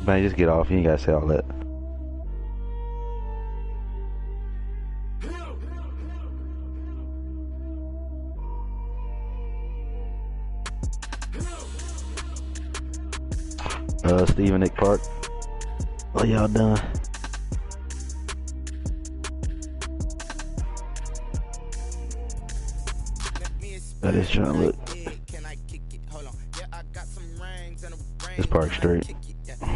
Man, just get off. You ain't gotta say all that. Stephen Nick Park. Oh, y'all done? That is trying to look. This Park straight.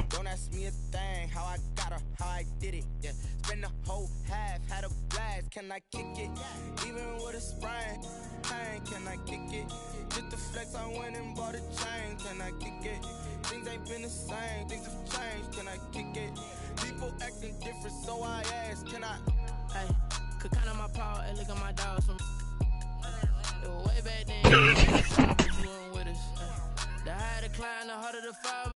Don't ask me a thing, how I got her, how I did it. Yeah, spend the whole half, had a blast. Can I kick it? Even with a sprain, pain, can I kick it? Just the flex, I went and bought a chain. Can I kick it? Things ain't been the same, things have changed. Can I kick it? People acting different, so I asked, can I? Hey, could count on my power and look at my dogs from. It was way back then. You weren't with us. The higher the climb, the harder the fall.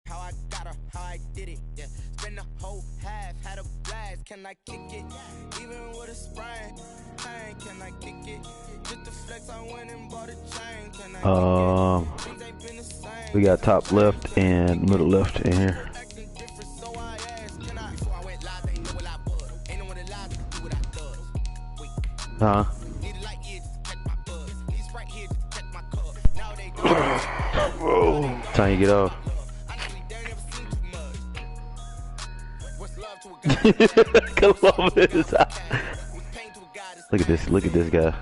How I got her, how I did it, yeah. Spend the whole half, had a blast. Can I kick it? Even with a sprain, pain, can I kick it? Just the flex, I went and bought a chain. Can I kick it? Things ain't been the same. We got top left and middle left in here. Acting different, so I asked, can I? Before I went live, they ain't know what I was. Ain't no one alive to do what I does. Wait. Huh? Need a light here just to catch my buzz. These right here just to catch my cup. Now they don't. Time you get off. Columbus. Look at this. Look at this guy.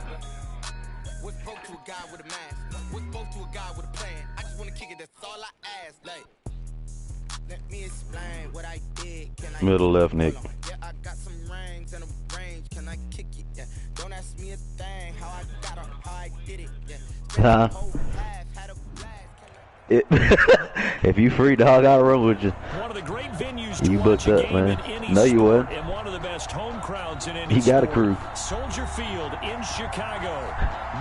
Middle left, Nick. Yeah, I got some rings and a range. Can I kick it? Yeah. Don't ask me a thing. How I got her, how I did it. Yeah. Huh? If you free, dog, I'll run with you. One of the great venues You booked up, man. No, you wouldn't. And one of the best home crowds in any He got a sport. crew. Soldier Field in Chicago.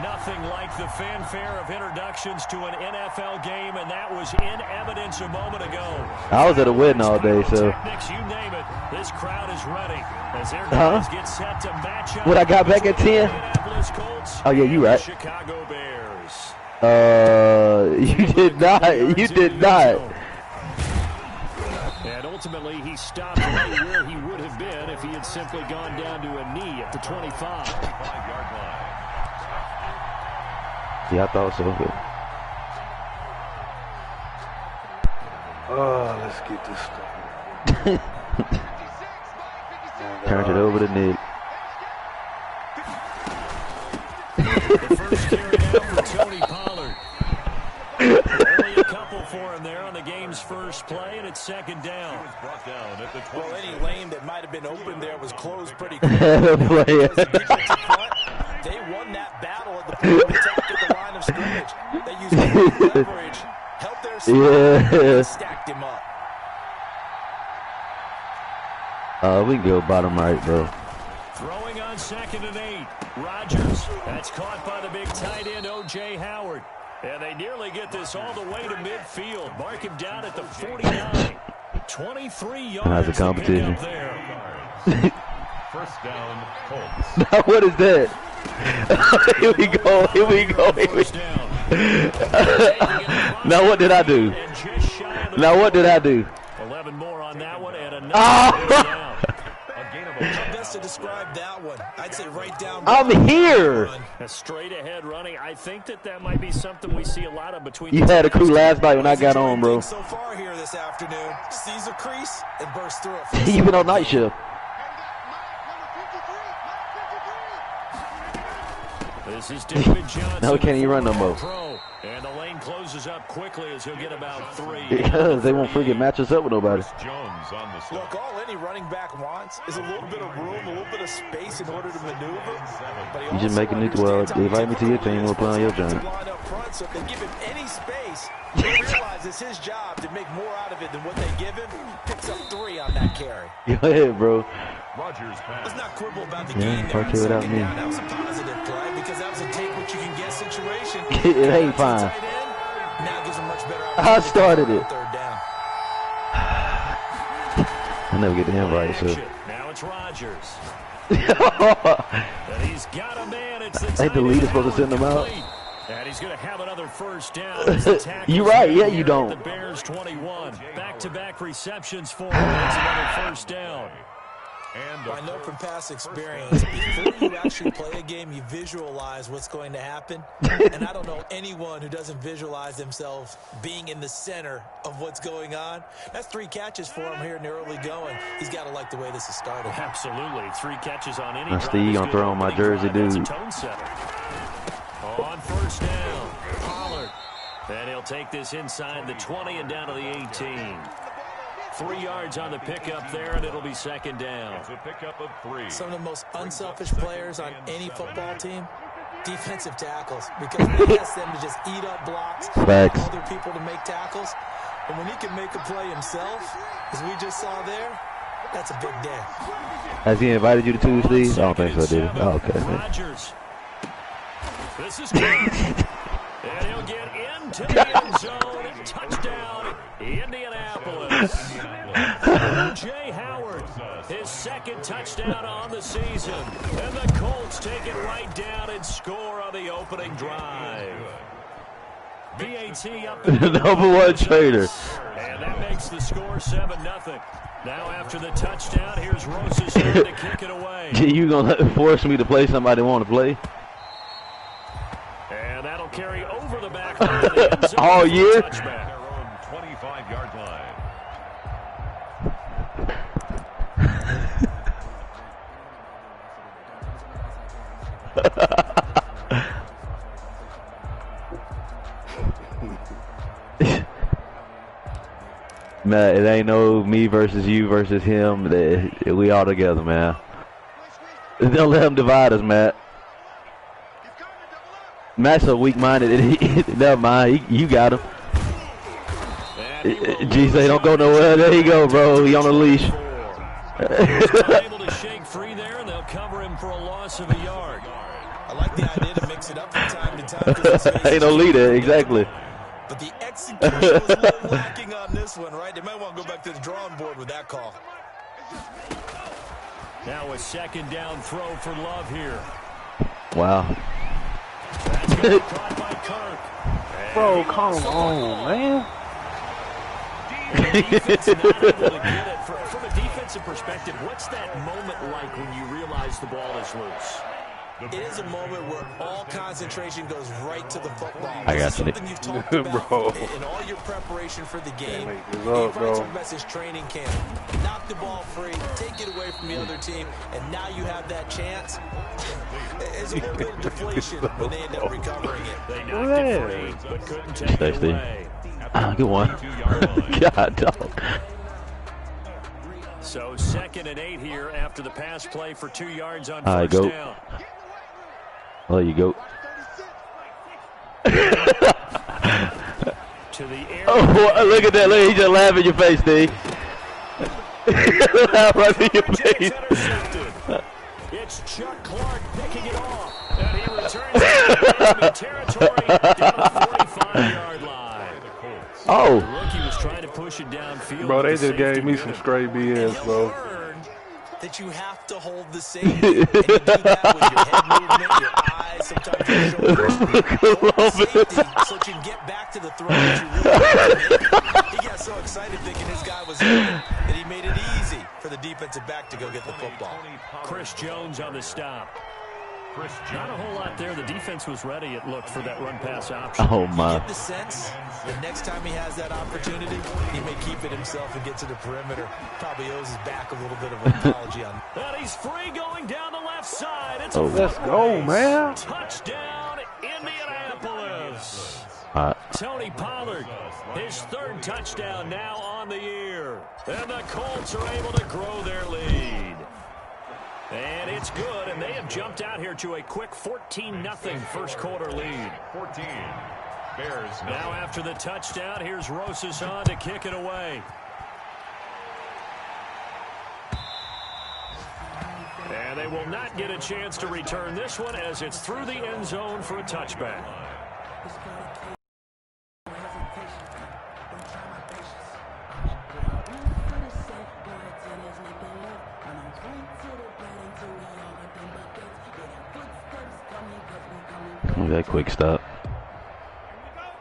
Nothing like the fanfare of introductions to an NFL game, and that was in evidence a moment ago. I was at a wedding all day, so. Technics, you name it. This crowd is ready as their guys get set to match up. What, I got back at 10? Oh, yeah, you right. Chicago Bears. You did not. You did not. And ultimately, he stopped right where he would have been if he had simply gone down to a knee at the 25-yard line. Yeah, I thought so. Good. Oh, let's get this stuff. Turned it over to Nick. The first carry down for Tony Pollard. Only a couple for him there on the game's first play, and it's second down. Well, any lane that might have been open there was closed pretty quick. They won that battle at the point of attack at the line of scrimmage. They used great leverage, helped their side, and stacked him up. We can go bottom right, bro. Throwing on 2nd and 8. Rodgers. That's caught by the big tight end, O.J. Howard. And they nearly get this all the way to midfield. Mark him down at the 49. 23 yards. That's a competition. First down, Colts. Now what is that? Here we go. Here we go. Here we go. Now what did I do? Now what did I do? 11 more on that one and another down. How best to describe that one? I'd say right down. I'm here. A straight ahead running. I think that might be something we see a lot of between. You had a crew last night when I got on, bro. So far here this afternoon, sees a crease and bursts through it. You been on night shift. This is David Johnson. Now can't even run no more. And the lane closes up quickly as he'll get about 3. Yeah, they won't freaking match us up with nobody. Look, all any running back wants is a little bit of room, a little bit of space in order to maneuver. But You just making it, well, they invite me to your team, we'll play on your joint. Line up front, so if they give him any space, he realizes it's his job to make more out of it than what they give him. Picks up 3 on that carry. Go ahead, bro. Let's not quibble about the Yeah, game. park it without me. That was a positive play because that was a take what you can get situation. It ain't fine. Now gives him much better I started it. third down. I never get the invite, so. Now it's Rodgers. And he's got a man. It's the Ain't the leader supposed to send them out? And he's going to have another first down. You right, yeah, you don't. The Bears 21. Back-to-back receptions for him. It's another first down. I know from past experience, before you actually play a game, you visualize what's going to happen. And I don't know anyone who doesn't visualize themselves being in the center of what's going on. That's 3 catches for him here in the early going. He's got to like the way this is started. Absolutely. 3 catches on any Now, drive. Steve, gonna throw on my jersey, dude. On first down, Pollard. And he'll take this inside the 20 and down to the 18. 3 yards on the pickup there, and it'll be second down. It's a pickup of 3. Some of the most unselfish players on any football team, defensive tackles, because they ask them to just eat up blocks, Facts. other people to make tackles. And when he can make a play himself, as we just saw there, that's a big day. Has he invited you to Tuesday? I don't think so, dude. Oh, okay. Rodgers. This is good. And he'll get into the end zone. Touchdown, Indianapolis. O.J. Howard, his second touchdown on the season. And the Colts take it right down and score on the opening drive. BAT up the Number 1 trader. And that makes the score 7-0. Now after the touchdown, here's Rose's turn to kick it away. You gonna force me to play somebody want to play? And that'll carry over the back line of the end zone. All year? Touchback. Their own 25-yard line. Man, it ain't no me versus you versus him. We all together, man. Don't let him divide us, Matt. Matt's so weak-minded. Never mind. You got him. G say don't go nowhere. There you go, bro. He on a leash. He's able to shake free there, and they'll cover him for a loss of a yard. I like the idea to mix it up from time to time. Ain't no leader, exactly. But the execution was a little lacking on this one, right? They might want to go back to the drawing board with that call. Now a second down throw for Love here. Wow. That's going to be caught by Kirk. Bro, come on, man. Defense not able to get it. From a defensive perspective, what's that moment like when you realize the ball is loose? It is a moment where all concentration goes right to the football. I got you. Something you've talked about Bro. in all your preparation for the game. make this You've up, bro. talked about this training camp. Knock the ball free, take it away from the other team, and now you have that chance. It's a little bit of deflation when they end up recovering it. They knocked it free, but couldn't take it Stay. away. Good one. God, dog. So 2nd and 8 here after the pass play for 2 yards on All right, first go. down. There you go. To the air. Oh, look at that. Look, he just laughed in your face, Steve. Laugh right in your face. It's Chuck Clark picking it off. And he returns to enemy territory down the 45-yard line. Oh. The rookie was trying to push it downfield. Bro, they but the just gave safety me did some it. straight BS, bro. That you have to hold the safety. And you do that with your head movement, your eyes, sometimes your shoulders. Hold the safety so that you can get back to the throw that you really want to make. He got so excited thinking his guy was in that he made it easy for the defensive back to go get the football. Chris Jones on the stop. Not a whole lot there. The defense was ready, it looked, for that run-pass option. Oh, You my. get the sense the next time he has that opportunity, he may keep it himself and get to the perimeter. Probably owes his back a little bit of an apology on. And he's free going down the left side. It's Oh. a Let's go, man. touchdown, Indianapolis. Tony Pollard, his third touchdown now on the year. And the Colts are able to grow their lead. And it's good, and they have jumped out here to a quick 14-0 first quarter lead. 14. Bears. Now after the touchdown, here's Rosas on to kick it away. And they will not get a chance to return this one as it's through the end zone for a touchback. That quick stop.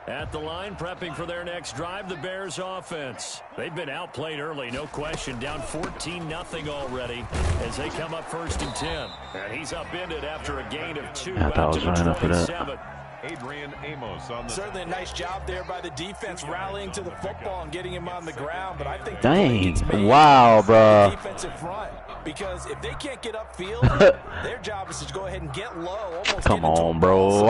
At the line, prepping for their next drive, the Bears offense. They've been outplayed early, no question. Down 14-0 already as they come up 1st and 10. And he's upended after a gain of 2 I thought I was running up for that. Adrian Amos on the Certainly a nice job there by the defense rallying to the football and getting him on the ground. But I think dang, wow, bro. Defensive front, because if they can't get upfield, their job is to go ahead and get low. Almost come on, bro.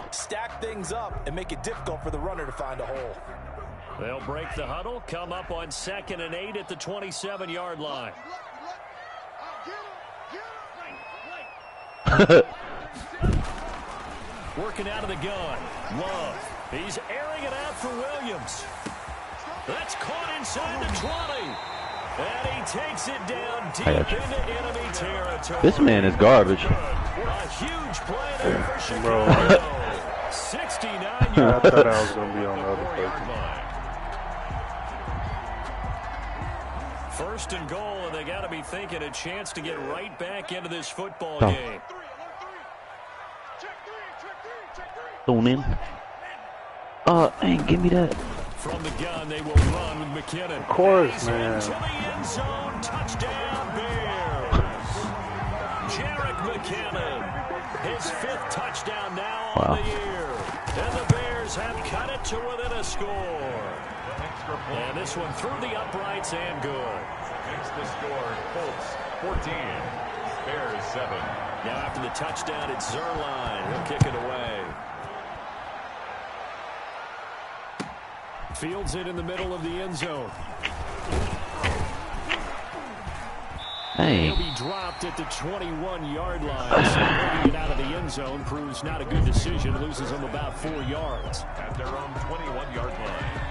Stack things up and make it difficult for the runner to find a hole. They'll break the huddle, come up on 2nd and 8 at the 27-yard line. Working out of the gun. Love. He's airing it out for Williams. That's caught inside the 20. And he takes it down deep into enemy territory. This man is garbage. A huge play there for Bro. Chicago. 69 yards. I thought I was going to be on the other person. 1st and goal, and they got to be thinking a chance to get right back into this football game. Thrown in. Ain't give me that. From the gun, they will run with McKinnon. Of course, He's man. into the end zone. Touchdown, Bears. Jarek McKinnon, his 5th touchdown now on the year. And the Bears have cut it to within a score. And this one through the uprights and good. Makes the score. Colts 14. Bears 7. Now after the touchdown, it's Zerline. He'll kick it away. Fields it in the middle of the end zone. Hey. He'll be dropped at the 21-yard line. So bringing it out of the end zone proves not a good decision. Loses him about 4 yards. At their own 21-yard line.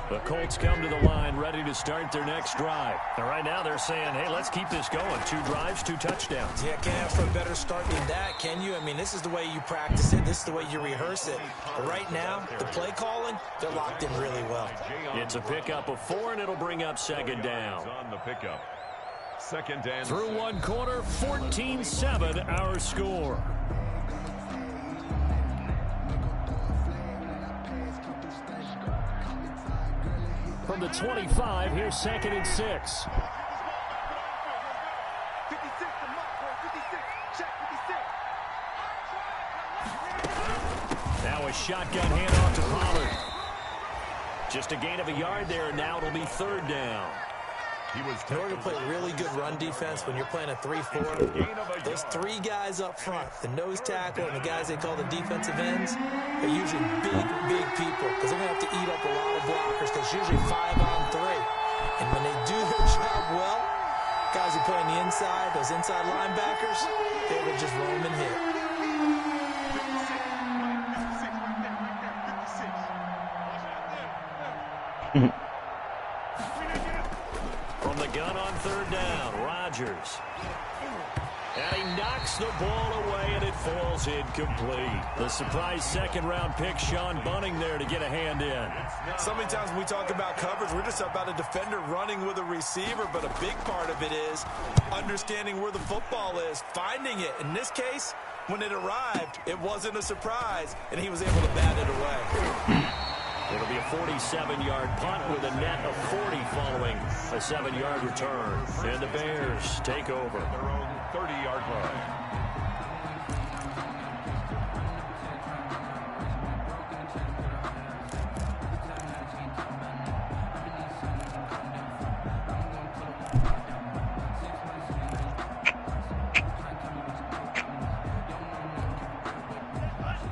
The Colts come to the line ready to start their next drive. And right now they're saying, hey, let's keep this going. 2 drives, 2 touchdowns. Yeah, can't ask for a better start than that, can you? I mean, this is the way you practice it. This is the way you rehearse it. But right now, the play calling, they're locked in really well. It's a pickup of 4, and it'll bring up 2nd down. On the pickup. 2nd and Through 1 quarter, 14-7 our score. From the 25, here's 2nd and 6. Now a shotgun handoff to Pollard. Just a gain of a yard there, and now it'll be 3rd down. In order to play really good run defense when you're playing a 3-4, those 3 guys up front, the nose tackle and the guys they call the defensive ends, are usually big people because they're going to have to eat up a lot of blockers because it's usually 5-on-3. And when they do their job well, guys who play on the inside, those inside linebackers, they will just roam and hit. From the gun on 3rd down, Rodgers. And he knocks the ball away, and it falls incomplete. The surprise 2nd-round pick, Sean Bunning, there to get a hand in. So many times when we talk about coverage, we're just about a defender running with a receiver, but a big part of it is understanding where the football is, finding it. In this case, when it arrived, it wasn't a surprise, and he was able to bat it away. It'll be a 47-yard punt with a net of 40 following a 7-yard return. And the Bears take over. their own 30-yard line.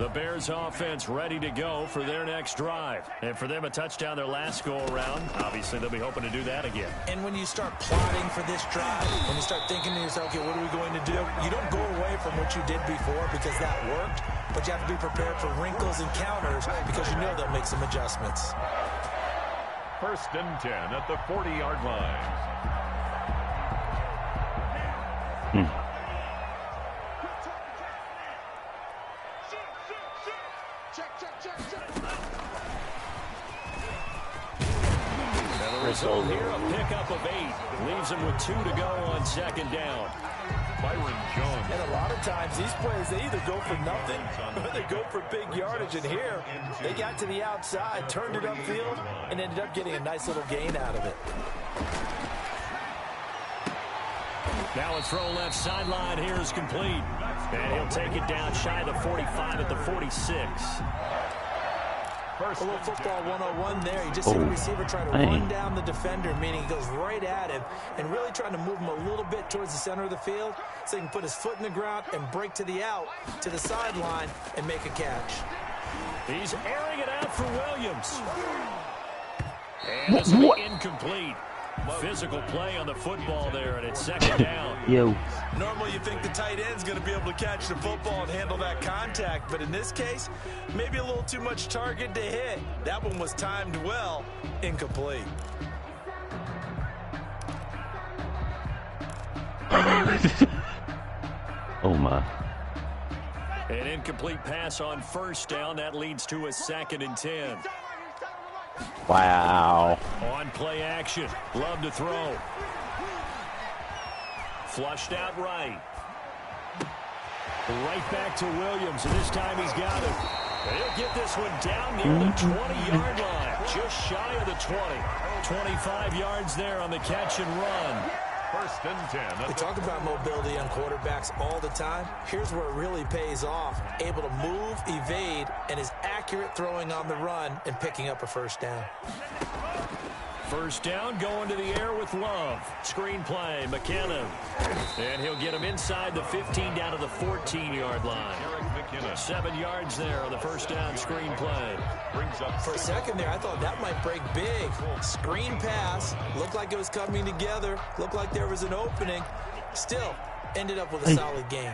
The Bears offense ready to go for their next drive. And for them, a touchdown their last go-around. Obviously, they'll be hoping to do that again. And when you start plotting for this drive, when you start thinking to yourself, okay, what are we going to do? You don't go away from what you did before because that worked, but you have to be prepared for wrinkles and counters because you know they'll make some adjustments. 1st and 10 at the 40-yard line. Result here, a pickup of 8. Leaves him with 2 to go on 2nd down. Byron Jones. And a lot of times these plays, they either go for nothing or they go for big yardage. And here, they got to the outside, turned it upfield, and ended up getting a nice little gain out of it. Now a throw left sideline here is complete. And he'll take it down shy of the 45 at the 46. A little football 101 there. You just see the receiver try to run down the defender, meaning he goes right at him and really trying to move him a little bit towards the center of the field so he can put his foot in the ground and break to the out, to the sideline, and make a catch. He's airing it out for Williams. And this will be incomplete. Physical play on the football there, and it's 2nd down. Yo. Normally you think the tight end's going to be able to catch the football and handle that contact, but in this case, maybe a little too much target to hit. That one was timed well, incomplete. Oh, my. An incomplete pass on 1st down. That leads to a 2nd and 10. Wow. On play action. Love to throw. Flushed out right. Right back to Williams, and this time he's got it. He'll get this one down near the 20-yard line. Just shy of the 20. 25 yards there on the catch and run. 1st and 10. We talk about mobility on quarterbacks all the time. Here's where it really pays off. Able to move, evade, and is accurate throwing on the run and picking up a 1st down. 1st down, going to the air with Love. Screen play, McKinnon. And he'll get him inside the 15 down to the 14-yard line. 7 yards there on the 1st down screen play. For a second there, I thought that might break big. Screen pass, looked like it was coming together, looked like there was an opening. Still, ended up with a solid game.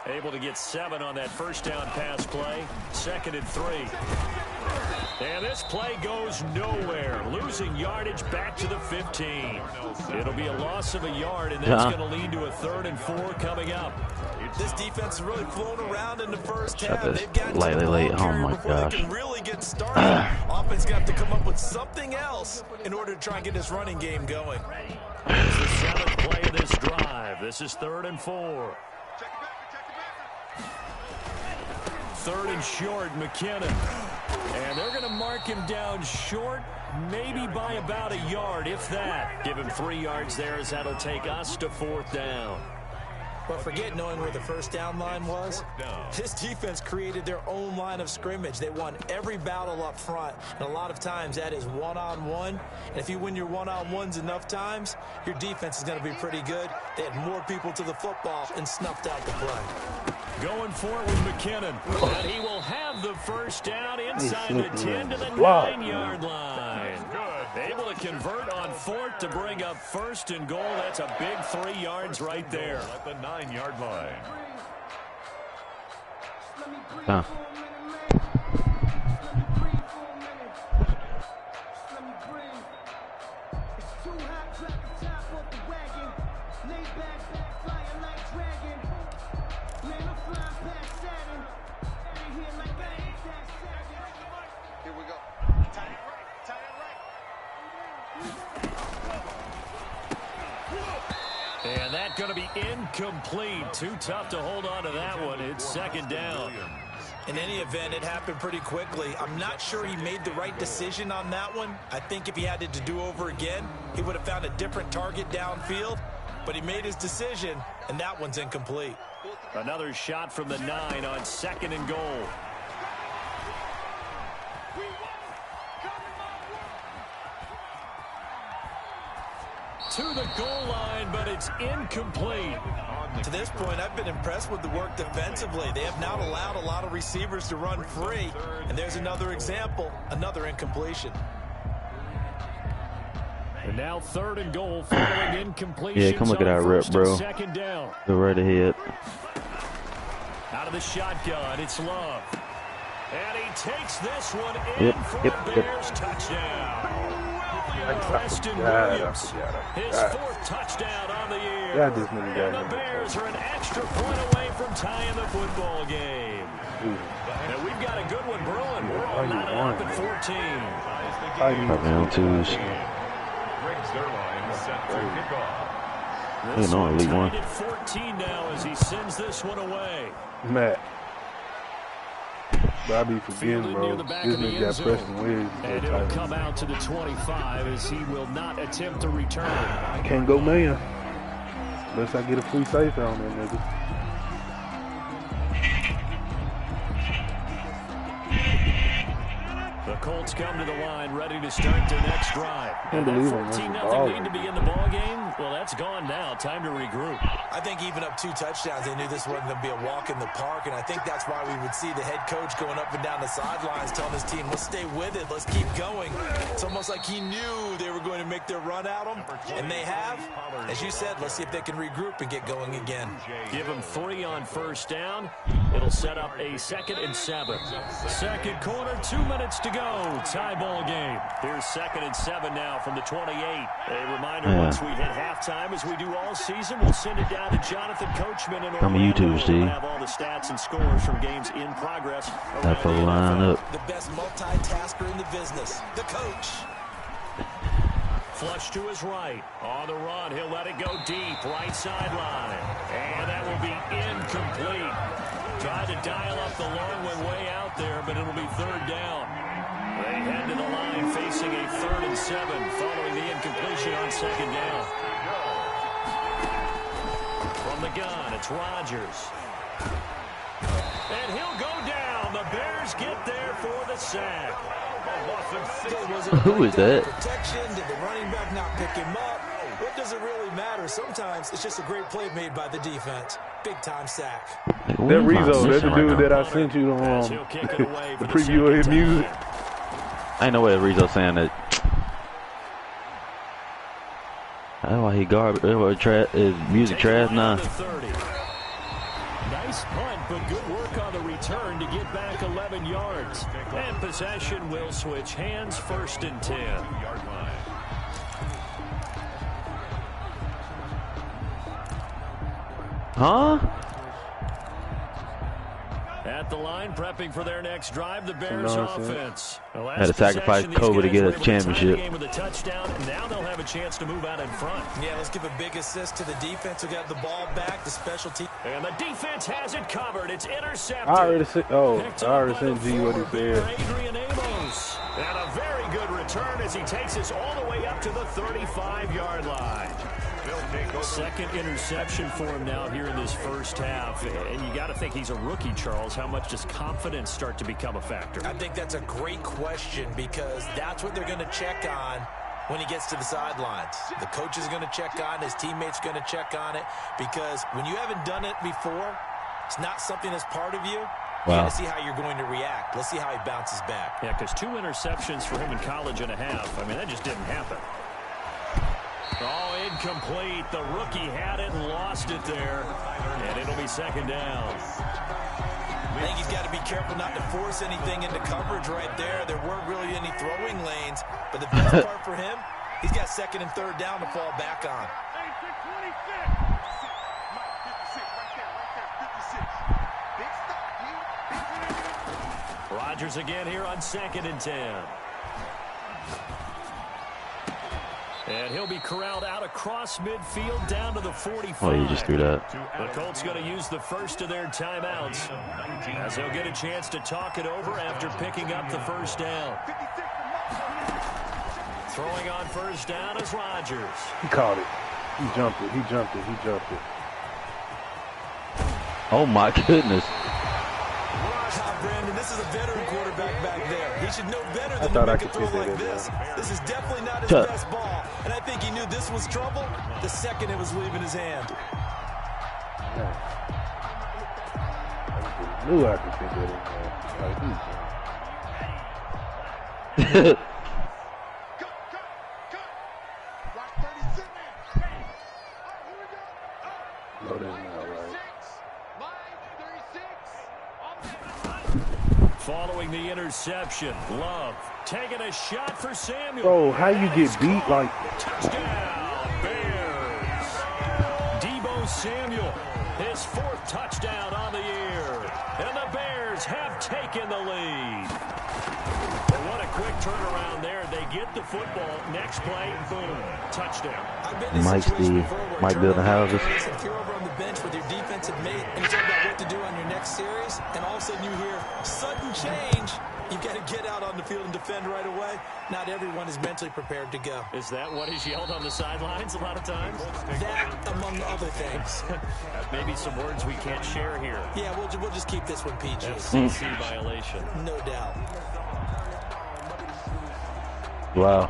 Able to get 7 on that 1st down pass play. 2nd and 3. And this play goes nowhere. Losing yardage back to the 15. It'll be a loss of a yard, and that's going to lead to a 3rd and 4 coming up. This defense is really flown around in the first half. They've got slightly late. Oh, my before gosh. they can really get started. Offense got to come up with something else in order to try and get this running game going. This is the 7th play of this drive. This is 3rd and 4. 3rd and short, McKinnon. And they're going to mark him down short, maybe by about a yard, if that. Give him 3 yards there, as that'll take us to 4th down. But forget knowing where the 1st down line was. This defense created their own line of scrimmage. They won every battle up front, and a lot of times that is one-on-one. And if you win your one-on-ones enough times, your defense is going to be pretty good. They had more people to the football and snuffed out the play. Going forward with McKinnon. And he will have the 1st down inside the 10 to the 9-yard line. Good. Able to convert on 4th to bring up 1st and goal. That's a big 3 yards right there. At the 9-yard line. Huh. And that's going to be incomplete. Too tough to hold on to that one. It's 2nd down. In any event, it happened pretty quickly. I'm not sure he made the right decision on that one. I think if he had it to do over again, he would have found a different target downfield. But he made his decision, and that one's incomplete. Another shot from the 9 on 2nd and goal. to the goal line, but it's incomplete. To this point, I've been impressed with the work defensively. They have not allowed a lot of receivers to run free. And there's another example, another incompletion. And now 3rd and goal following incompletion. Yeah, come look at our rep, bro. Second down. Go right ahead. Out of the shotgun, it's Love. And he takes this one in for a Bears touchdown. Preston Williams, his 4th touchdown on the year. And the Bears are an extra point away from tying the football game. And we've got a good one brewing. We're all knotted up at 14. Probably on twos. This one's tied at 14 now as he sends this one away. Matt. But I be forgetting, bro. This nigga got Preston Williams. And it'll come out to the 25 as he will not attempt to return. I can't go man. Unless I get a free safety on that nigga. The Colts come to the line, ready to start their next drive. Can't And believe that it, 14-0 lead to begin the ball game, well, that's gone now. Time to regroup. I think even up 2 touchdowns, they knew this wasn't going to be a walk in the park, and I think that's why we would see the head coach going up and down the sidelines telling his team, let's stay with it, let's keep going. It's almost like he knew they were going to make their run at him, and they have. As you said, let's see if they can regroup and get going again. Give him 3 on 1st down. It'll set up a 2nd and 7. Second quarter, 2 minutes to go. Tie ball game. Here's 2nd and 7 now from the 28. A reminder, once we hit halftime, as we do all season, we'll send it down to Jonathan Coachman in Come to YouTube, Steve. We'll have all the stats and scores from games in progress. That full line up. The best multitasker in the business, the coach. Flush to his right. On the run, he'll let it go deep. Right sideline. And that will be incomplete. Tried to dial up the long one way out there, but it'll be 3rd down. They head to the line facing a 3rd and 7 following the incompletion on 2nd down. From the gun, it's Rodgers. And he'll go down. The Bears get there for the sack. Who is that? Protection, did the running back not pick him up? What does it really matter? Sometimes it's just a great play made by the defense. Big time sack. That Rizzo, that's the dude that I sent you on the preview of his music. Ain't no way Rizzo saying that. That's why he garbage. His music trash now. Nice punt, but good work on the return to get back 11 yards. And possession will switch hands. 1st and 10. Huh? At the line, prepping for their next drive, the Bears offense. Had to sacrifice Kobe to get a championship. Game with a touchdown. Now they'll have a chance to move out in front. Yeah, let's give a big assist to the defense who got the ball back, the special team. And the defense has it covered. It's intercepted. I already sent G what he said. Adrian Amos. And a very good return as he takes us all the way up to the 35-yard line. 2nd interception for him now here in this 1st half. And you got to think he's a rookie, Charles. How much does confidence start to become a factor? I think that's a great question because that's what they're going to check on when he gets to the sidelines. The coach is going to check on, his teammates going to check on it, because when you haven't done it before, it's not something that's part of you. You got to see how you're going to react. Let's see how he bounces back. Yeah, because 2 interceptions for him in college and a half. I mean, that just didn't happen. Oh, incomplete. The rookie had it and lost it there. And it'll be 2nd down. I think he's got to be careful not to force anything into coverage right there. There weren't really any throwing lanes. But the best part for him, he's got 2nd and 3rd down to fall back on. Rodgers again here on 2nd and 10. And he'll be corralled out across midfield down to the 45. Oh, you just threw that. The Colts going to use the first of their timeouts as they'll get a chance to talk it over after picking up the 1st down. Throwing on 1st down is Rodgers. He caught it. He jumped it. He jumped it. He jumped it. Oh, my goodness. How Brandon, this is a veteran quarterback back there. He should know better than thought to I make a could throw fit that like in, this. man. This is definitely not his Chuck. best ball. And I think he knew this was trouble the second it was leaving his hand. I knew I could fit that in, man. Like, no, that's not right. Following the interception, Love taking a shot for Samuel. Bro, how you get beat like Touchdown, Bears. Deebo Samuel, his 4th touchdown on the year. And the Bears have taken the lead. But what a quick turnaround there. They get the football. Next play, boom, touchdown. Mike building houses. If you're over on the bench with your defensive mate and you talk about what to do on your next series, and all of a sudden you hear sudden change, you've got to get out on the field and defend right away. Not everyone is mentally prepared to go. Is that what is yelled on the sidelines a lot of times? That, among other things. Maybe some words we can't share here. Yeah, we'll just keep this one PG. FCC violation. No doubt. Wow.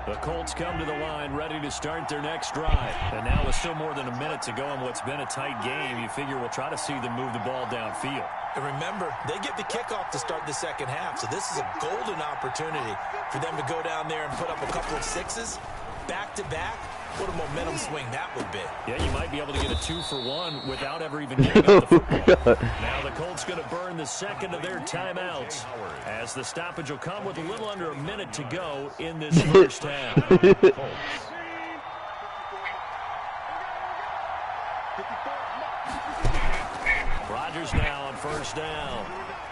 The Colts come to the line ready to start their next drive. And now with still more than a minute to go in what's been a tight game, you figure we'll try to see them move the ball downfield. And remember, they get the kickoff to start the second half, so this is a golden opportunity for them to go down there and put up a couple of sixes back-to-back. What a momentum swing that would be. Yeah, you might be able to get a 2-for-1 without ever even getting up the football. Now the Colts going to burn the second of their timeouts as the stoppage will come with a little under a minute to go in this first half. Rodgers now on first down.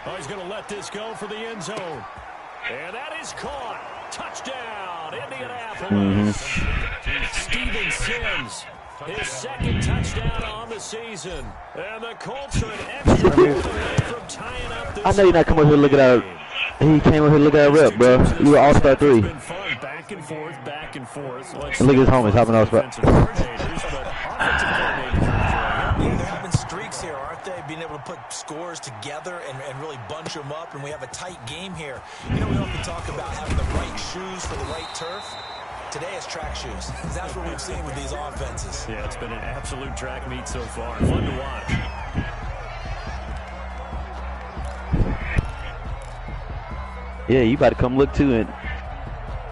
Oh, he's going to let this go for the end zone. And that is caught. Touchdown, Indianapolis. Steven Sims, his 2nd touchdown on the season. And the Colts are an extra point away from tying up this. I know you're not coming here looking at it. He came over here looking at a rep, bro. You were all-star 3. It's been fun, back and forth, back and forth. Look at his homies hopping off spot. They're having streaks here, aren't they? Being able to put scores together and really bunch them up, and we have a tight game here. You know, we often talk about having the right shoes for the right turf. Today it's track shoes. That's what we've seen with these offenses. Yeah, it's been an absolute track meet so far. Fun to watch. Yeah, you about to come look too. And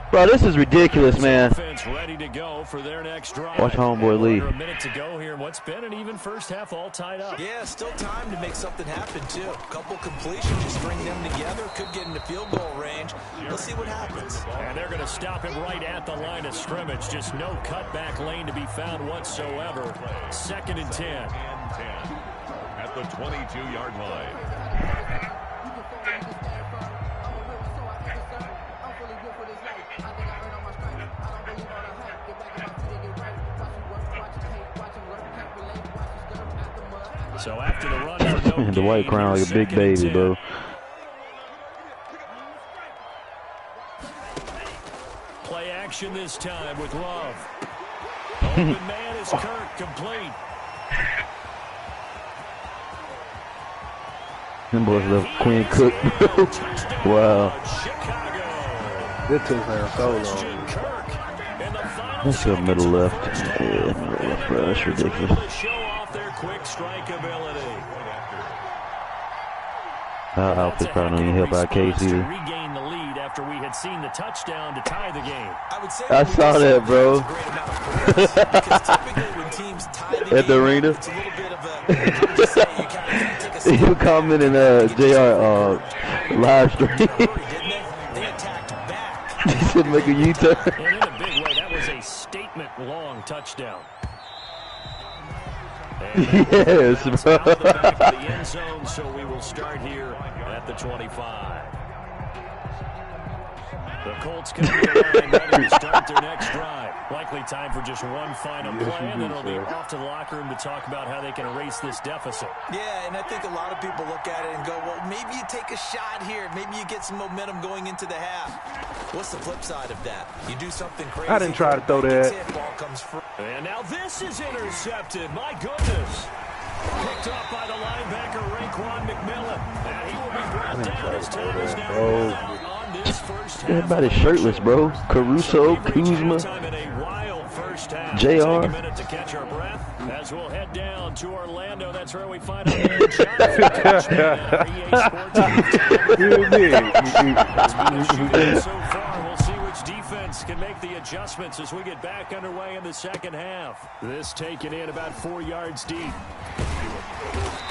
bro, this is ridiculous, man. Ready to go for their next drive. Watch homeboy lead. A minute to go here. What's been an even first half, all tied up. Yeah, still time to make something happen too. A couple completions, just string them together. Could get into field goal range. Let's see what happens. And they're going to stop him right at the line of scrimmage. Just no cutback lane to be found whatsoever. 2nd and 10. At the 22-yard line. So after the run for no The white crown like a big baby, bro. Play action this time with Love. Open man is Kirk, complete. Them boys love Quinn Cook. Wow. That took man so long. Let's go middle left. Yeah, middle left, bro. That's ridiculous. Show off their quick strike ability. Our outfit probably don't even help our case either. Regain the lead after we had seen the touchdown to tie the game. I saw that, bro. At the arena. You commenting JR live stream. He said make a U-turn. And in a big way, that was a statement-long touchdown. Yes, bro. The back of the end zone, so we will start here at the 25. The Colts come to the line ready to start their next drive. Likely time for just one final play, and then it'll be off to the locker room to talk about how they can erase this deficit. Yeah, and I think a lot of people look at it and go, well, maybe you take a shot here. Maybe you get some momentum going into the half. What's the flip side of that? You do something crazy. I didn't try to throw that. Ball comes free. And now this is intercepted. My goodness. Picked up by the linebacker, Raekwon McMillan. And he will be brought down as time is now run out on this first half. Everybody's shirtless, bro. Caruso, Kuzma, JR. Take a minute to catch our breath as we'll head down to Orlando. That's where we find out so far. We'll see which defense can make the adjustments as we get back underway in the second half. This taken in about 4 yards deep.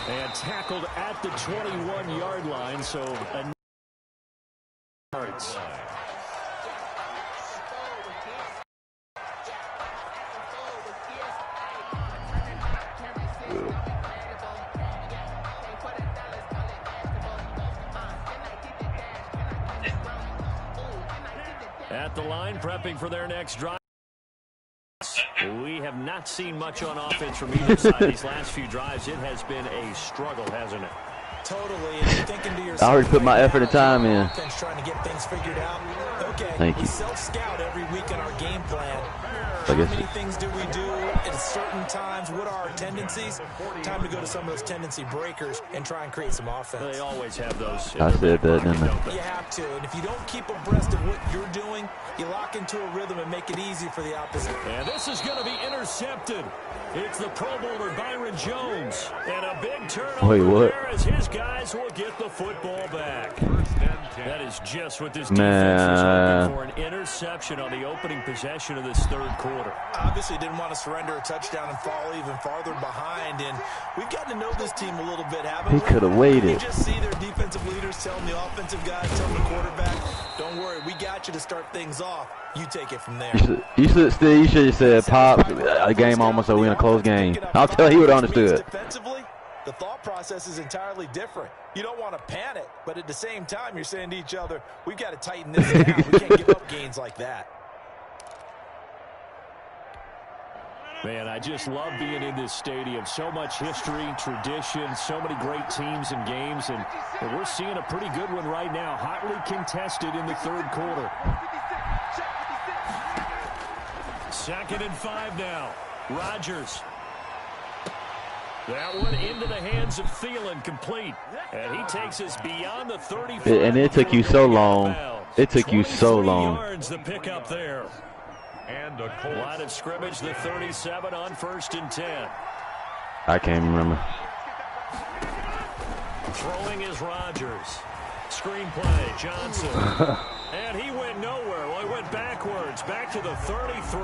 And tackled at the 21-yard line, so yards. At the line, prepping for their next drive. We have not seen much on offense from either side these last few drives. It has been a struggle, hasn't it? Totally. And you're thinking to yourself, I already put my effort and time in. Trying to get things figured out. Okay, Thank you. We self-scout every week in our game plan. I How guess many things do we do at certain times? What are our tendencies? Time to go to some of those tendency breakers and try and create some offense. They always have those. I said that, didn't I? You have to. And if you don't keep abreast of what you're doing, you lock into a rhythm and make it easy for the opposite. And this is going to be intercepted. It's the Pro Bowler Byron Jones. And a big turnover there as his guys will get the football back. That is just what this defense was hoping for, an interception on the opening possession of this third quarter. Obviously didn't want to surrender a touchdown and fall even farther behind, and we've gotten to know this team a little bit, haven't we? He could have waited. You just see their defensive leaders telling the offensive guys, telling the quarterback, don't worry, we got you to start things off. You take it from there. You should have said, Pop, a game almost, so we're in a close game. I'll tell you, he would have understood. Defensively, the thought process is entirely different. You don't want to panic, but at the same time, you're saying to each other, we've got to tighten this down. We can't give up gains like that. Man, I just love being in this stadium. So much history, tradition, so many great teams and games, and we're seeing a pretty good one right now. Hotly contested in the third quarter. 2nd and 5 now. Rodgers. That one into the hands of Thielen, complete. And he takes us beyond the 35. And it took you so long. It took you so long. Yards the pickup there. And a line of scrimmage, the 37 on 1st and 10. I can't remember. Throwing is Rodgers. Screenplay, Johnson. And he went nowhere. Well, he went backwards, back to the 33.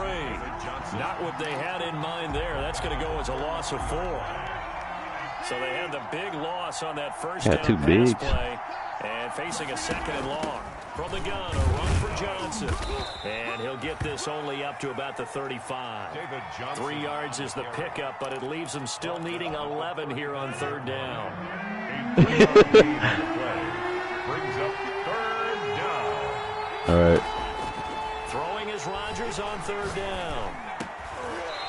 Not what they had in mind there. That's going to go as a loss of 4. So they had the big loss on that first down pass play. And facing a 2nd and long. From the gun, a run for Johnson. And he'll get this only up to about the 35. 3 yards is the pickup, but it leaves him still needing 11 here on 3rd down. brings up 3rd down. All right. Throwing is Rodgers on 3rd down.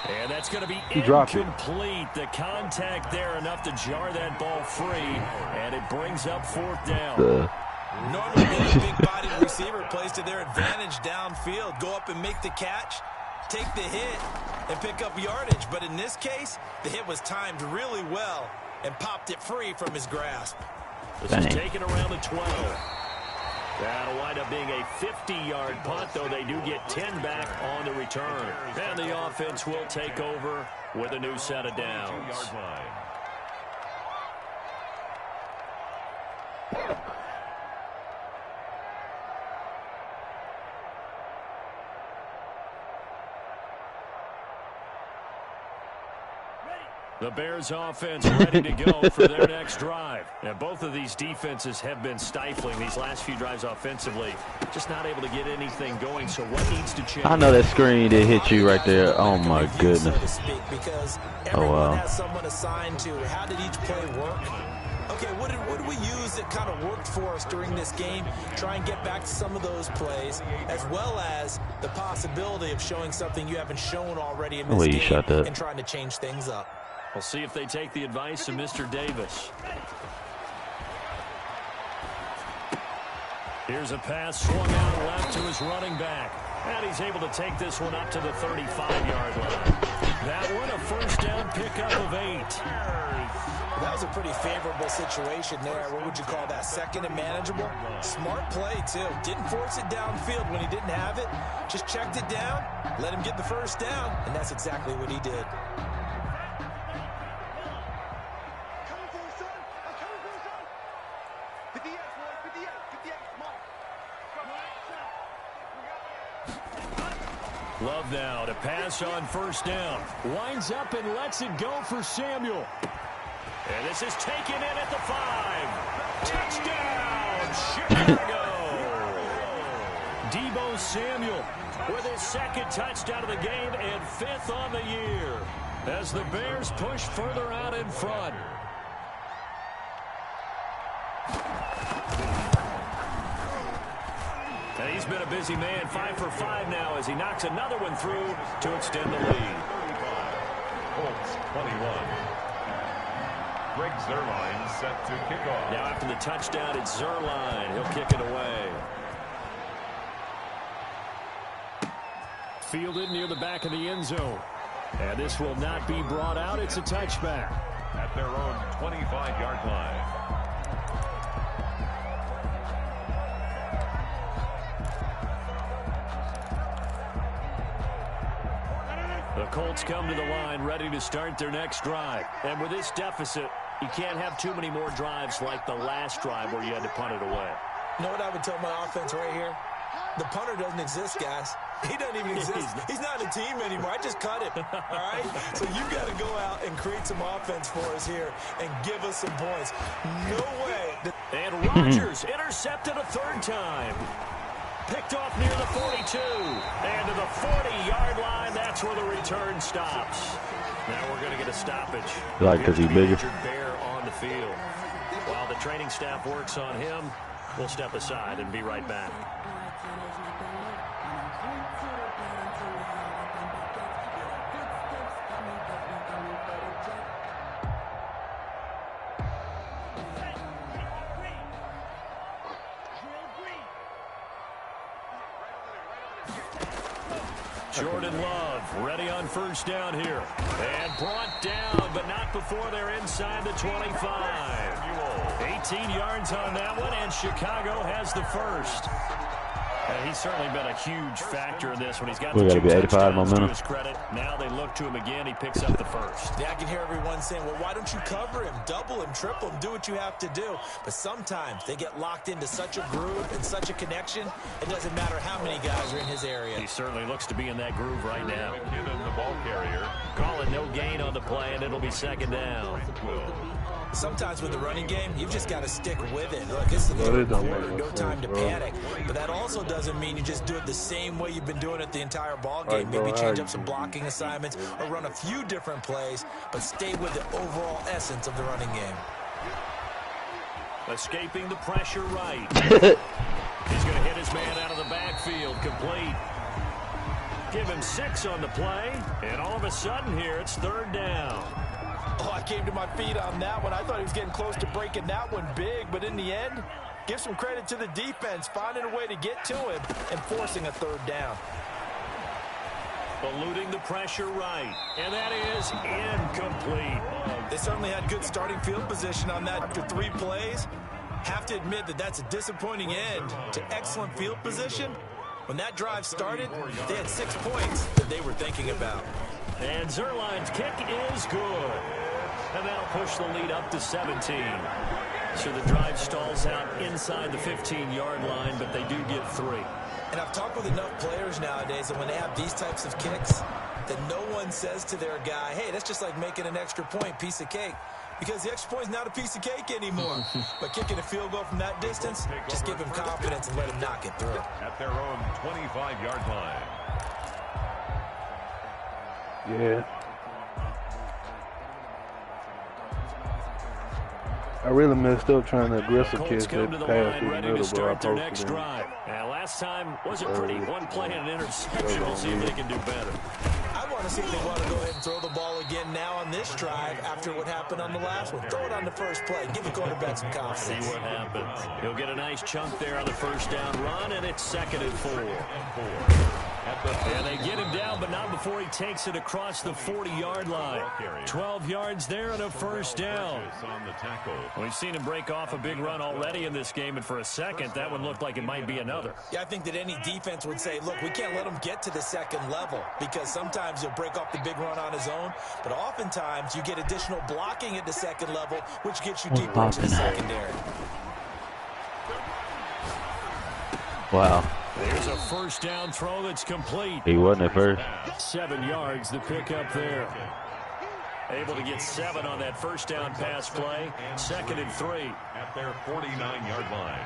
And that's going to be incomplete. The contact there enough to jar that ball free. And it brings up 4th down. Normally, the big-bodied receiver plays to their advantage downfield. Go up and make the catch, take the hit, and pick up yardage. But in this case, the hit was timed really well and popped it free from his grasp. This is taken around the 12. That'll wind up being a 50-yard punt, though they do get 10 back on the return. And the offense will take over with a new set of downs. The Bears offense ready to go for their next drive. And both of these defenses have been stifling these last few drives offensively. Just not able to get anything going. So what needs to change? I know that screen did hit you right there. Oh my goodness. Because oh wow. Has someone assigned to how did each play work? Okay, what did we use that kind of worked for us during this game? Try and get back to some of those plays, as well as the possibility of showing something you haven't shown already in this game and trying to change things up. We'll see if they take the advice of Mr. Davis. Here's a pass swung out left to his running back. And he's able to take this one up to the 35-yard line. That one a first down pickup of 8. That was a pretty favorable situation there. What would you call that? Second and manageable? Smart play, too. Didn't force it downfield when he didn't have it. Just checked it down, let him get the first down, and that's exactly what he did. Love now to pass on first down. Winds up and lets it go for Samuel. And this is taken in at the 5. Touchdown, Chicago! Deebo Samuel with his second touchdown of the game and 5th on the year as the Bears push further out in front. And he's been a busy man, 5 for 5 now as he knocks another one through to extend the lead. Colts 21. Greg Zuerlein set to kick off. Now after the touchdown, it's Zuerlein. He'll kick it away. Fielded near the back of the end zone. And this will not be brought out. It's a touchback. At their own 25-yard line. The Colts come to the line ready to start their next drive. And with this deficit, you can't have too many more drives like the last drive where you had to punt it away. You know what I would tell my offense right here? The punter doesn't exist, guys. He doesn't even exist. He's not a team anymore. I just cut him, all right? So you got to go out and create some offense for us here and give us some points. No way. And Rodgers intercepted a 3rd time. Picked off near the 42. And to the 40-yard line, that's where the return stops. Now we're going to get a stoppage. Like, because he's bigger. Bear on the field. While the training staff works on him, we'll step aside and be right back. Jordan Love ready on first down here. And brought down, but not before they're inside the 25. 18 yards on that one, and Chicago has the first. He's certainly been a huge factor in this when he's got the 2 touchdowns to his credit. Now they look to him again. He picks up the first. Yeah, I can hear everyone saying, well, why don't you cover him, double him, triple him, do what you have to do. But sometimes they get locked into such a groove and such a connection, it doesn't matter how many guys are in his area. He certainly looks to be in that groove right now. Given the ball carrier. Calling no gain on the play, and it'll be 2nd down. Sometimes with the running game, you've just got to stick with it. Look, this is a quarter, no time to panic. But that also doesn't mean you just do it the same way you've been doing it the entire ball game. Maybe change up some blocking assignments or run a few different plays, but stay with the overall essence of the running game. Escaping the pressure right. He's going to hit his man out of the backfield. Complete. Give him 6 on the play, and all of a sudden here it's 3rd down. Oh, I came to my feet on that one. I thought he was getting close to breaking that one big, but in the end, give some credit to the defense, finding a way to get to him and forcing a 3rd down. Eluding the pressure right, and that is incomplete. They certainly had good starting field position on that after 3 plays. Have to admit that that's a disappointing end to excellent field position. When that drive started, they had 6 points that they were thinking about. And Zuerlein's kick is good. And that'll push the lead up to 17. So the drive stalls out inside the 15-yard line, but they do get 3. And I've talked with enough players nowadays that when they have these types of kicks, that no one says to their guy, hey, that's just like making an extra point, piece of cake. Because the extra point is not a piece of cake anymore. But kicking a field goal from that distance, just give him confidence and let him knock it through. At their own 25-yard line. Yeah. I really messed up trying to aggressive catch that pass in the middle, but I posted him. Last time wasn't pretty. One play and an interception. We'll see if they can do better. I want to see if they want to go ahead and throw the ball again now on this drive after what happened on the last one. Throw it on the first play. Give the quarterback some confidence. See what happens. He'll get a nice chunk there on the first down run, and it's 2nd and 4. And they get him down, but not before he takes it across the 40-yard line. 12 yards there and a first down. We've seen him break off a big run already in this game, and for a second, that one looked like it might be another. Yeah, I think that any defense would say, look, we can't let him get to the second level, because sometimes he'll break off the big run on his own, but oftentimes you get additional blocking at the second level, which gets you deeper into the secondary. Wow. There's a first down throw that's complete. He wasn't at first. 7 yards, the pickup there. Able to get 7 on that first down pass play. 2nd and 3. At their 49-yard line.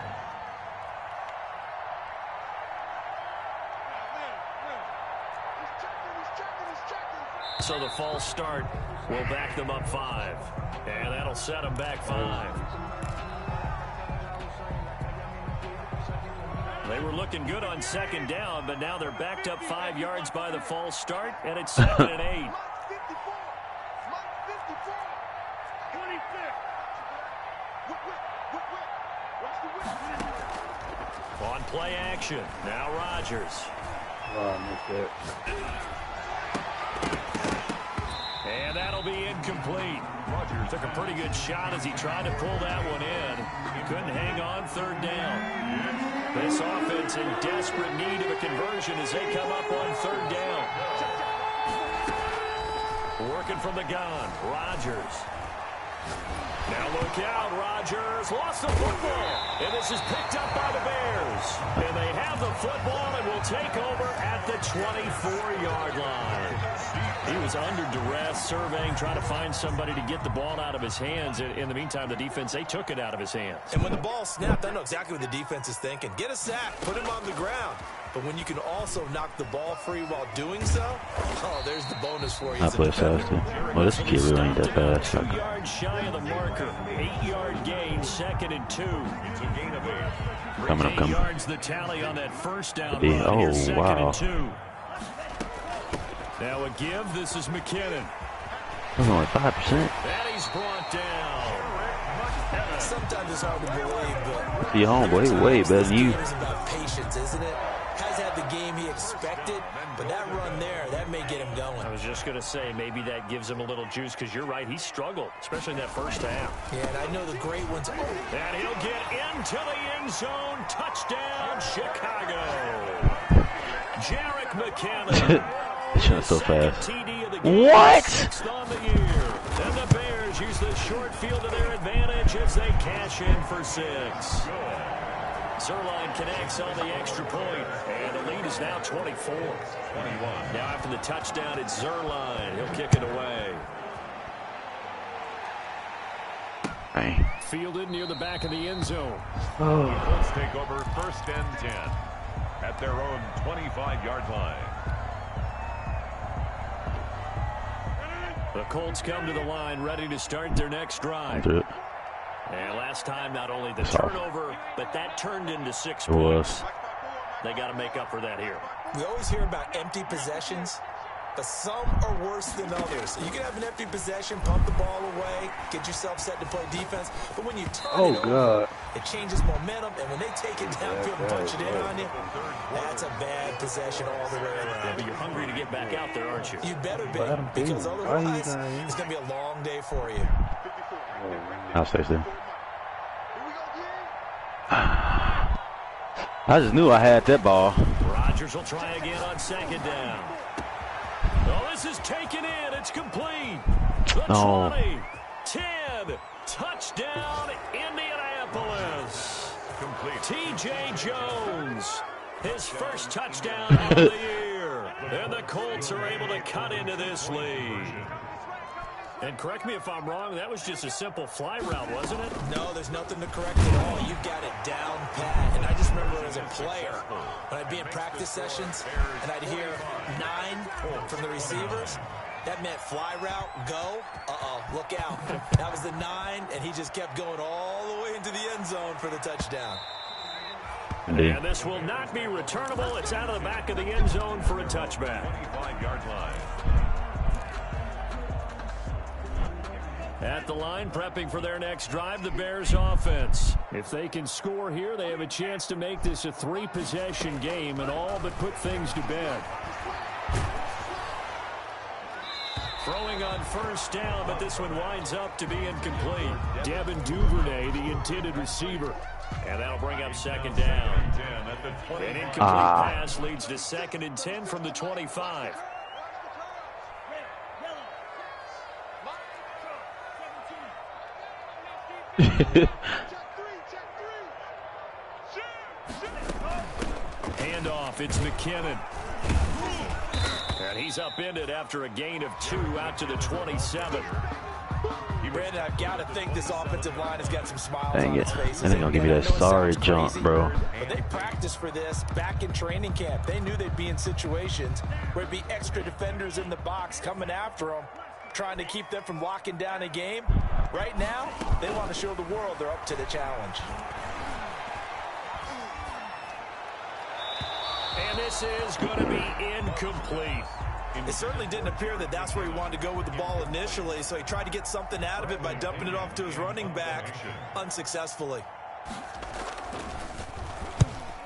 So the false start will back them up 5. And that'll set them back 5. They were looking good on 2nd down, but now they're backed up 5 yards by the false start, and it's 2nd and 8. On play action, now Rodgers. And that'll be incomplete. Rodgers took a pretty good shot as he tried to pull that one in. Couldn't hang on 3rd down. This offense in desperate need of a conversion as they come up on 3rd down. Working from the gun, Rodgers. Now look out, Rodgers lost the football. And this is picked up by the Bears. And they have the football and will take over at the 24-yard line. He was under duress, surveying, trying to find somebody to get the ball out of his hands. In the meantime, the defense, they took it out of his hands. And when the ball snapped, I know exactly what the defense is thinking. Get a sack, put him on the ground. But when you can also knock the ball free while doing so, oh, there's the bonus for you. I play faster. Well, this kid really ain't that fast. 2 yards shy of the marker. 8-yard gain, 2nd and 2. It's a gain of 8. Coming up, 8 coming. yards the tally on that first down run. Oh, Here's 2nd wow. and 2. Now a give. This is McKinnon. That's only 5%. And he's brought down. Sometimes it's hard to believe, but Your homeboy way better than you. It's about patience, isn't it? Has had the game he expected, but that run there, that may get him going. I was just going to say, maybe that gives him a little juice, because you're right, he struggled, especially in that first half. Yeah, and I know the great ones. And he'll get into the end zone. Touchdown, Chicago. Jarek McKinnon. Shot so fast. TD of the game. What? 6th on the year. And the Bears use the short field to their advantage as they cash in for 6. Zerline connects on the extra point, and the lead is now 24. 21. Now after the touchdown, it's Zerline. He'll kick it away. Dang. Fielded near the back of the end zone. The Colts take over 1st and 10 at their own 25-yard line. The Colts come to the line ready to start their next drive. Do it. And last time, not only the Soft. turnover, but that turned into 6 It was. points. They got to make up for that here. We always hear about empty possessions, but some are worse than others. You can have an empty possession, pump the ball away, get yourself set to play defense, but when you turn it over, it changes momentum, and when they take it downfield and punch it in on you, that's a bad possession all the way around. Yeah, but you're hungry to get back out there, aren't you? You better be, because otherwise it's going to be a long day for you. I'll stay still. I just knew I had that ball. Rodgers will try again on 2nd down. Oh, this is taken in. It's complete. The 20, 10, touchdown, Indianapolis. Complete. T.J. Jones, his first touchdown of the year. And the Colts are able to cut into this lead. And correct me if I'm wrong, that was just a simple fly route, wasn't it? No, there's nothing to correct at all. You've got it down pat. And I just remember as a player, when I'd be in practice sessions, and I'd hear 9 from the receivers, that meant fly route, go, look out. That was the 9, and he just kept going all the way into the end zone for the touchdown. Indeed. And this will not be returnable. It's out of the back of the end zone for a touchback. 25-yard line. At the line, prepping for their next drive, the Bears offense. If they can score here, they have a chance to make this a 3-possession game and all but put things to bed. Throwing on first down, but this one winds up to be incomplete. Devin Duvernay, the intended receiver. And that'll bring up second down. An incomplete pass leads to 2nd and 10 from the 25. Handoff, it's McKinnon. And he's upended after a gain of 2 out to the 27. Brandon, I've got to think this offensive line has got some smiles Dang on it. its faces. And they're going to give me that sorry jump, bro. But they practiced for this back in training camp. They knew they'd be in situations where it'd be extra defenders in the box coming after them, trying to keep them from locking down a game. Right now, they want to show the world they're up to the challenge. And this is going to be incomplete. It certainly didn't appear that that's where he wanted to go with the ball initially, so he tried to get something out of it by dumping it off to his running back unsuccessfully.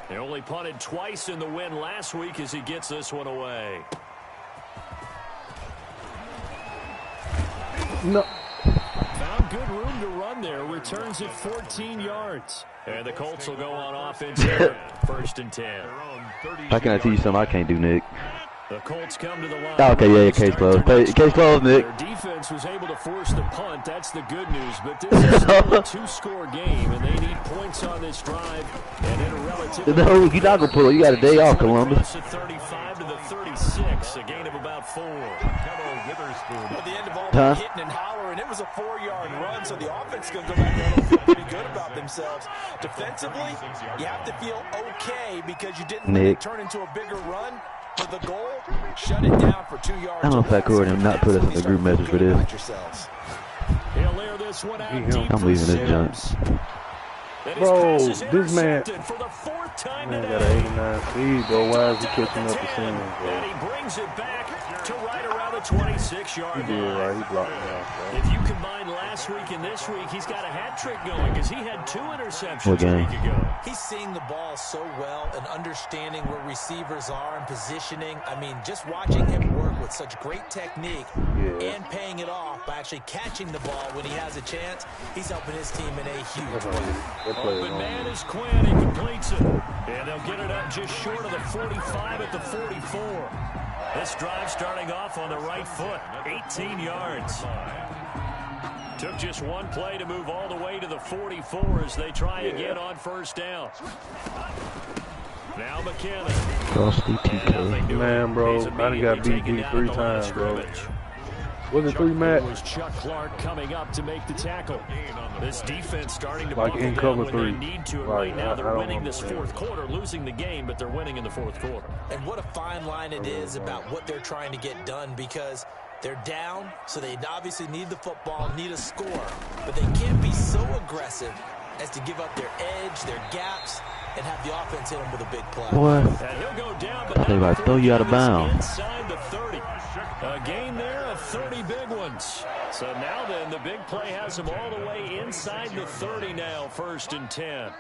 They only punted twice in the win last week as he gets this one away. No. Found good room to run there. Returns at 14 yards. And the Colts will go on offense here. 1st and 10. How can I tell you something I can't do, Nick? The Colts come to the line. Okay, yeah, case closed. Case closed, Nick. Their defense was able to force the punt. That's the good news. But this is still a 2-score game, and they need points on this drive. And in a relatively No, you're not going to pull it. You got a day off, Columbus. 35 to the 36, a gain of about 4. At the end of all the hitting and hollering, it was a 4-yard run, so the offense is going to go back there and feel pretty good about themselves. Defensively, you have to feel okay because you didn't let it turn into a bigger run. For the goal, shut it down for 2 yards. I don't know if that could have not put us in the group message for this. He'll air this one out deep. I'm leaving this junk. Bro, this man for the 4th time got today. an 89 speed, bro. Why is he catching up the same, And bro? he brings it back to right around the 26-yard He did line. right. He blocked me off, bro. If you combine last week and this week, he's got a hat trick going because he had 2 interceptions a week ago. He's seeing the ball so well and understanding where receivers are and positioning. I mean, just watching him work with such great technique and paying it off by actually catching the ball when he has a chance, he's helping his team in a huge way. Open man is Quinn. He completes it. And they'll get it up just short of the 45 at the 44. This drive starting off on the right foot, 18 yards. Took just one play to move all the way to the 44 as they try again on first down. Now McKinnon. Frosty TK. Man, bro, I done got beat 3 times, bro. Was it 3, Matt? It was Chuck Clark coming up to make the tackle. This defense starting to Like buckle in down cover when 3. they need to. And Right, right now I they're don't winning this understand. 4th quarter, losing the game, but they're winning in the 4th quarter. And what a fine line it is about what they're trying to get done because they're down, so they obviously need the football, need a score. But they can't be so aggressive as to give up their edge, their gaps, and have the offense hit them with a big play. What? And he'll go down, but I think I throw you out of bounds. Inside the 30. A gain there of 30 big ones. So now then, the big play has them all the way inside the 30 now, 1st and 10.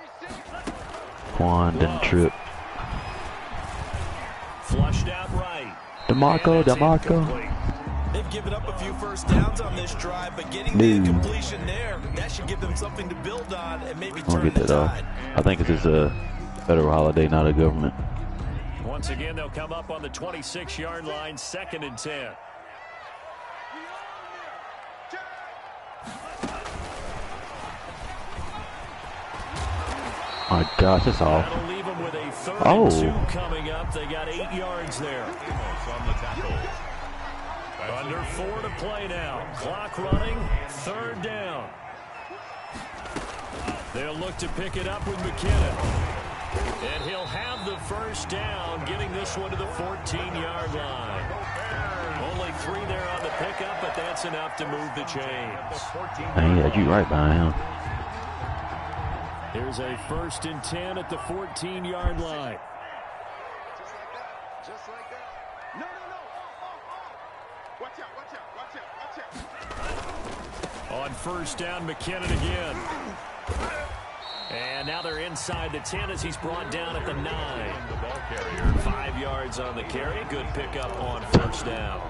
Quan didn't trip. Flushed out right. DeMarco. They've given up a few first downs on this drive, but getting the incompletion there, that should give them something to build on and maybe I'll turn get the that off. tide. I think it's just a federal holiday, not a government. Once again, they'll come up on the 26-yard line, 2nd and 10. My gosh, that's off. That'll leave them with a 3rd and 2 coming up. They got 8 yards there. Under 4 to play now. Clock running. 3rd down. They'll look to pick it up with McKinnon. And he'll have the 1st down, getting this one to the 14-yard line. Only 3 there on the pickup, but that's enough to move the chains. Man, yeah, you right behind him. Here's a 1st and 10 at the 14-yard line. On first down, McKinnon again. And now they're inside the 10 as he's brought down at the 9. 5 yards on the carry. Good pickup on first down.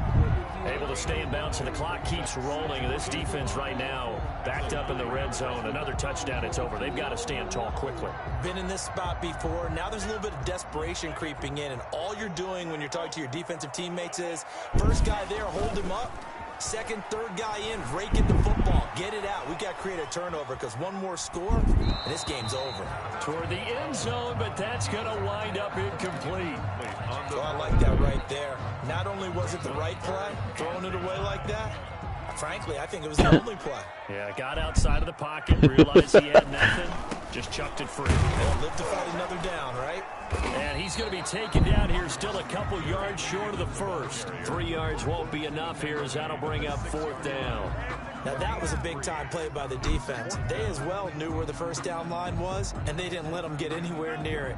Able to stay in bounds, and the clock keeps rolling. This defense right now backed up in the red zone. Another touchdown, it's over. They've got to stand tall quickly. Been in this spot before. Now there's a little bit of desperation creeping in, and all you're doing when you're talking to your defensive teammates is first guy there, hold him up. Second, third guy in, rake at the football. Get it out. We've got to create a turnover because one more score, and this game's over. Toward the end zone, but that's going to wind up incomplete. So I like that right there. Not only was it the right play, throwing it away like that, frankly, I think it was the only play. Yeah, got outside of the pocket, realized he had nothing, just chucked it free. They'll live to fight another down, right? And he's going to be taken down here, still a couple yards short of the first. 3 yards won't be enough here as that'll bring up fourth down. Now that was a big-time play by the defense. They as well knew where the first down line was, and they didn't let them get anywhere near it.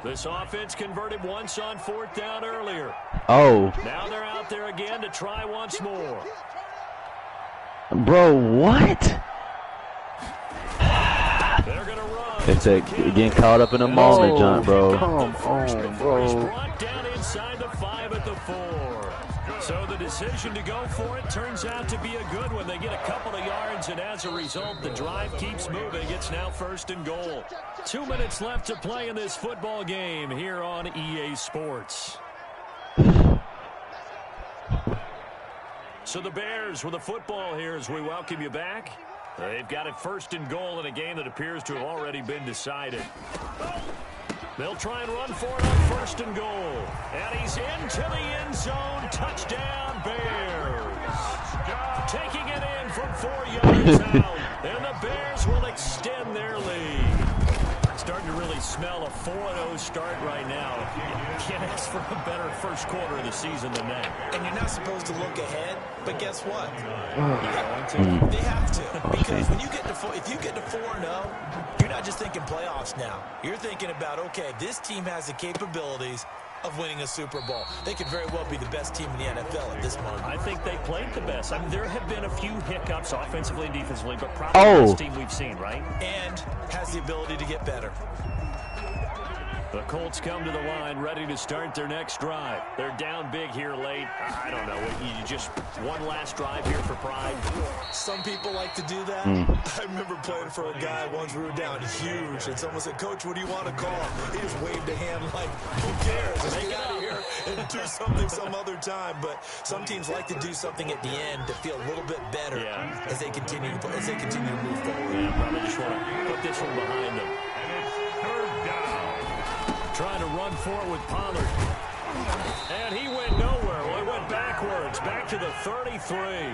This offense converted once on fourth down earlier. Oh. Now they're out there again to try once more. Bro, what? They're going to run. It's getting caught up in a moment, John, bro. Come on, bro. Brought down inside the 5 at the 4. So the decision to go for it turns out to be a good one. They get a couple of yards, and as a result, the drive keeps moving. It's now first and goal. 2 minutes left to play in this football game here on EA Sports. So the Bears with the football here as we welcome you back. They've got it first and goal in a game that appears to have already been decided. They'll try and run for it on first and goal. And he's into the end zone. Touchdown, Bears. Taking it in from 4 yards out. And the Bears will extend their lead. Starting to really smell a 4-0 start right now. You can't ask for a better first quarter of the season than that. And you're not supposed to look ahead, but guess what? They have to. Because when you get to if you get to 4-0, you're not just thinking playoffs now. You're thinking about, okay, this team has the capabilities of winning a Super Bowl. They could very well be the best team in the NFL at this moment. I think they played the best. I mean, there have been a few hiccups offensively and defensively, but probably the best team we've seen, right? And has the ability to get better. The Colts come to the line, ready to start their next drive. They're down big here late. I don't know. You just one last drive here for pride. Some people like to do that. I remember playing for a guy once we were down huge, and someone said, "Coach, what do you want to call?" He just waved a hand like, "Who cares? Just get out of here and do something some other time." But some teams like to do something at the end to feel a little bit better as they continue to move forward. Yeah, probably just want to put this one behind them. Trying to run for it with Pollard. And he went nowhere. Well, he went backwards. Back to the 33.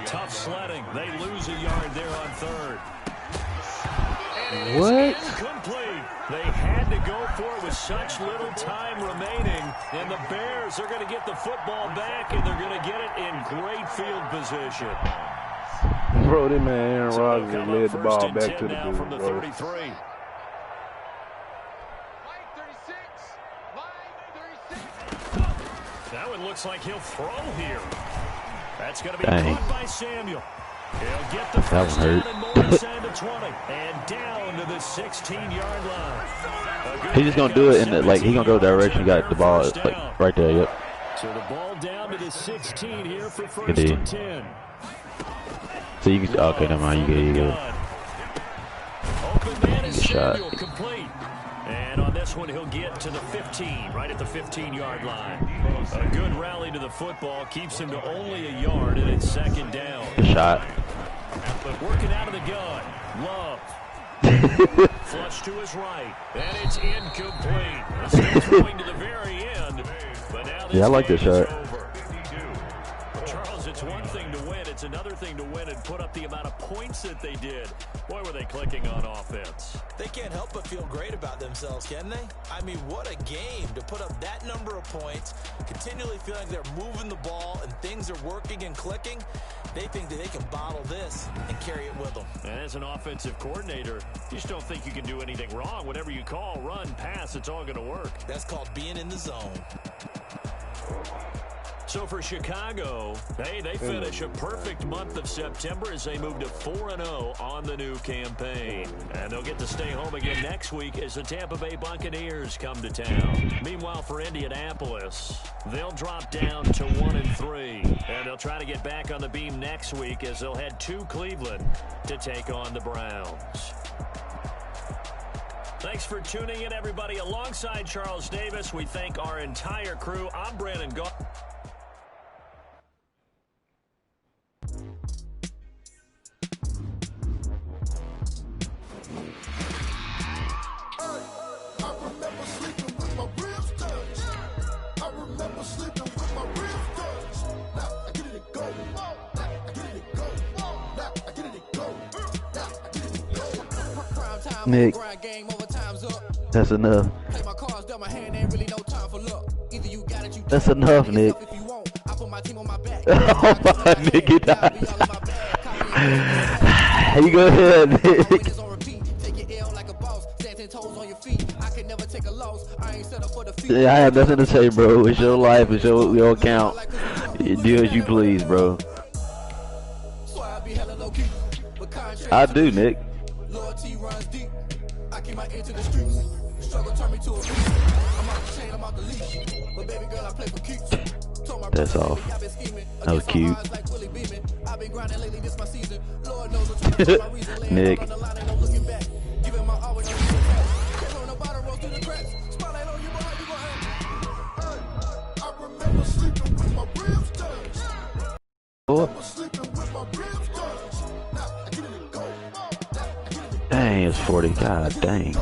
Tough sledding. They lose a yard there on third. And it is incomplete. They had to go for it with such little time remaining. And the Bears are going to get the football back, and they're going to get it in great field position. Bro, that man Aaron Rodgers led the ball back to the dude, from the 33. Now it looks like he'll throw here. That's going to be caught by Samuel. He'll get the first down and more inside the 20. And down to the 16-yard line. He's just going to do it in the, like, he's going to go direction. He got the ball, like, right there, yep. So the ball down to the 16 here for first and 10. So you can, okay, never mind, you get Open man is Samuel, complete. And on this one, he'll get to the 15, right at the 15-yard line. A good rally to the football keeps him to only a yard, and it's second down. Good shot. But working out of the gun, Love. Flush to his right, and it's incomplete. Still throwing to the very end, but now this I like this shot. over. Charles, it's one thing to win. It's another thing to win and put up the amount of points that they did. Boy, were they clicking on offense. They can't help but feel great about themselves, can they? I mean, what a game to put up that number of points, continually feeling they're moving the ball and things are working and clicking. They think that they can bottle this and carry it with them. And as an offensive coordinator, you just don't think you can do anything wrong. Whatever you call, run, pass, it's all going to work. That's called being in the zone. So for Chicago, hey, they finish a perfect month of September as they move to 4-0 on the new campaign. And they'll get to stay home again next week as the Tampa Bay Buccaneers come to town. Meanwhile, for Indianapolis, they'll drop down to 1-3. And they'll try to get back on the beam next week as they'll head to Cleveland to take on the Browns. Thanks for tuning in, everybody. Alongside Charles Davis, we thank our entire crew. I'm Brandon Goff. Nick, that's enough. That's enough, Nick. Oh my, Nick, get out. You go ahead, Nick. Yeah, I have nothing to say, bro. It's your life. It's your account. You do as you please, bro. I do, Nick. Loyalty runs deep. I keep my ear to the streets. Struggle turn me to a beast. I'm out the chain, I'm out the leash. But baby girl, I play for keeps. That's all. That was cute. I've been grinding lately, this my season. Lord knows what's my reason. Nick. Giving my always on the bottom roll through the cracks. Spotlight on you, but how you gonna act? I remember sleeping with my ribs touched. I remember sleeping with my ribs touched. Now I get it and go. Dang, it's 40. God dang.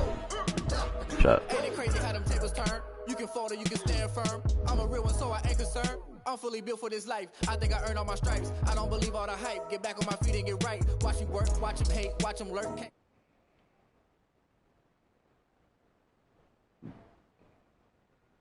Shot. Ain't it crazy how them tables turn? You can fold or you can stand firm. I'm a real one, so I ain't concerned. I'm fully built for this life. I think I earned all my stripes. I don't believe all the hype. Get back on my feet and get right. Watch you work, watch him hate, watch him lurk.